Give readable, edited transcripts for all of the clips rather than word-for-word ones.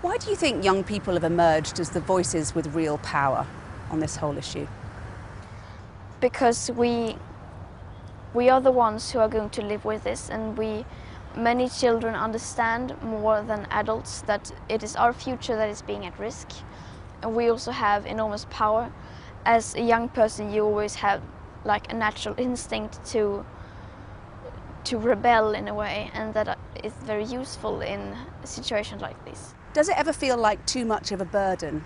Why do you think young people have emerged as the voices with real power on this whole issue? Because we are the ones who are going to live with this, and many children understand more than adults that it is our future that is being at risk. And we also have enormous power. As a young person, you always have like a natural instinct to rebel in a way, and that is very useful in situations like this. Does it ever feel like too much of a burden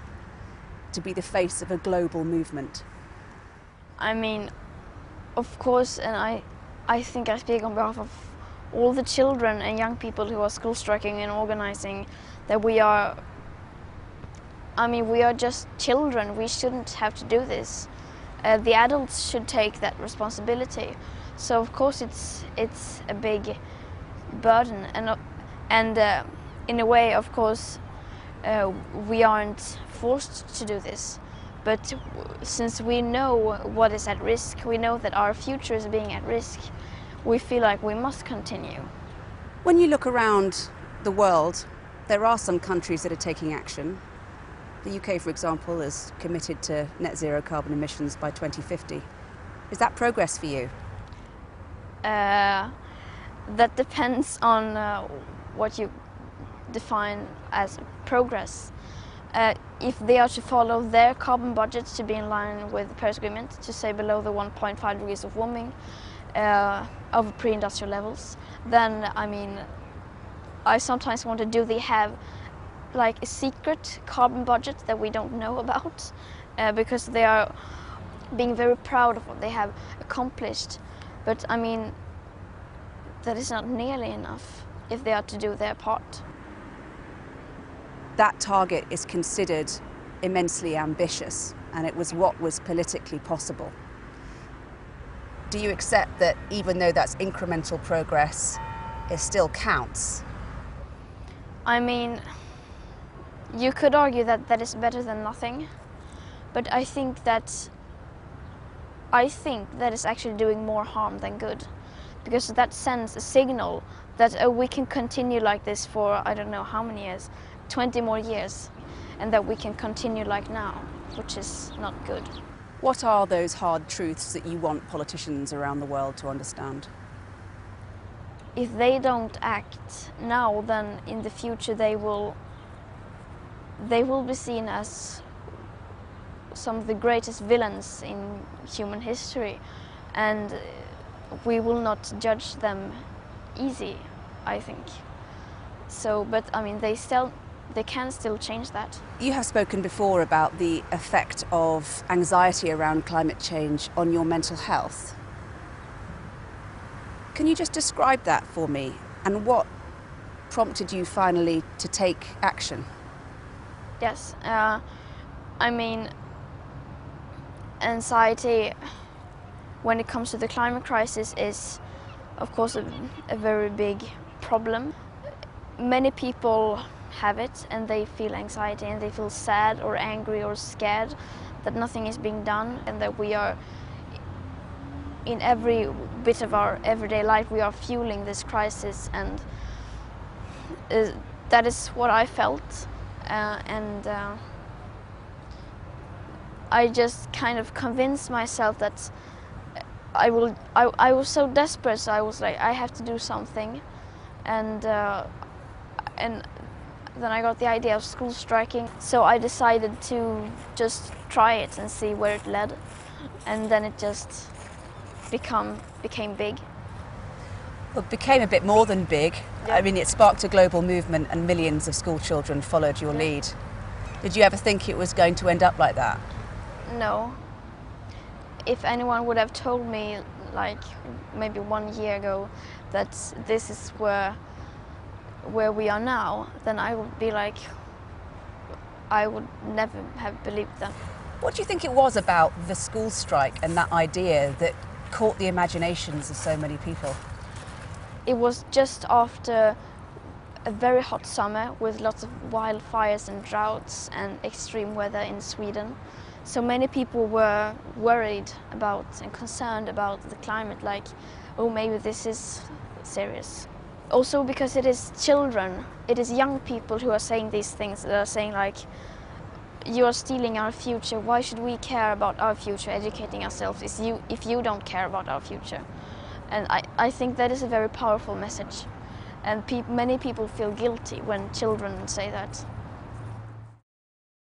to be the face of a global movement? I mean, of course, and I think I speak on behalf of all the children and young people who are school striking and organizing, that we are just children. We shouldn't have to do this. The adults should take that responsibility. So of course it's a big burden, and in a way, of course, we aren't forced to do this. But since we know what is at risk, we know that our future is being at risk, we feel like we must continue. When you look around the world, there are some countries that are taking action. The UK, for example, is committed to net zero carbon emissions by 2050. Is that progress for you? That depends on what you define as progress. If they are to follow their carbon budgets to be in line with the Paris Agreement, to say below the 1.5 degrees of warming of pre-industrial levels, then I sometimes wonder, do they have like a secret carbon budget that we don't know about? Because they are being very proud of what they have accomplished. But that is not nearly enough if they are to do their part. That target is considered immensely ambitious, and it was what was politically possible. Do you accept that even though that's incremental progress, it still counts? You could argue that that is better than nothing, but I think that is actually doing more harm than good, because that sends a signal that we can continue like this for I don't know how many years, 20 more years, and that we can continue like now, which is not good. What are those hard truths that you want politicians around the world to understand? If they don't act now, then in the future they will be seen as some of the greatest villains in human history, and we will not judge them easy, I think. So, but they can still change that. You have spoken before about the effect of anxiety around climate change on your mental health. Can you just describe that for me, and what prompted you finally to take action? Yes, anxiety when it comes to the climate crisis is of course a very big problem. Many people have it, and they feel anxiety, and they feel sad or angry or scared that nothing is being done, and that we are, in every bit of our everyday life, we are fueling this crisis, and that is what I felt, and I just kind of convinced myself that I was so desperate, so I was like, I have to do something, and then I got the idea of school striking, so I decided to just try it and see where it led, and then it just became big. Well, it became a bit more than big. Yeah. It sparked a global movement, and millions of school children followed your lead. Did you ever think it was going to end up like that? No. If anyone would have told me, like maybe 1 year ago, that this is where we are now, then I would be like, I would never have believed them. What do you think it was about the school strike and that idea that caught the imaginations of so many people? It was just after a very hot summer with lots of wildfires and droughts and extreme weather in Sweden. So many people were worried about and concerned about the climate, like, oh, maybe this is serious. Also because it is children, it is young people who are saying these things, that are saying like, you are stealing our future, why should we care about our future, educating ourselves if you don't care about our future? And I think that is a very powerful message, and many people feel guilty when children say that.